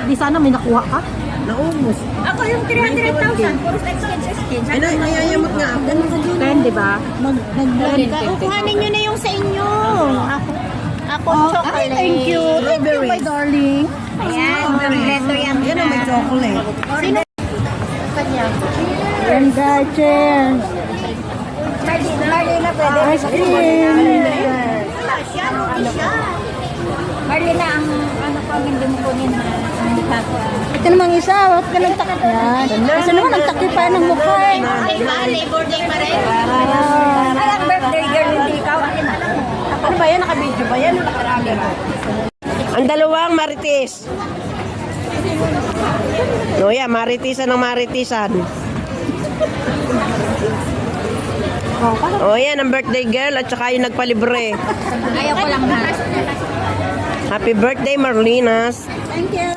Di sana may nakuha ka. Naubos. Ako yung 300,000, puro exchange. Ay, nayayamot nga ako. 10, di ba? Mag-vlog ka. Kuhanin nyo na yung sa inyo. Ako chocolate. Ay, thank you. Thank you, my darling. Ayan, kompleto yan. Yan ang may chocolate. Sino? Kanya. And cheers. Marlena, pwede. Ice cream. Wala siya, rugi siya. Marlena, ang ano pa, hindi mo kunin na ang kapwa. Ito namang isa, huwag ka nang takip. Yan. Kasi naman, ang takip pa ng mukha eh. Ay, ba? Labor Day pa rin. Ay, ang birthday girl, hindi ikaw. Ano ba yan? Naka-video ba yan? Nakaraga. Ang dalawang marites. No, yeah, maritisan ng maritisan. Oh, yan ang birthday girl at saka yung nagpalibre. Ayaw ko lang na. Happy birthday, Marlinas. Thank you.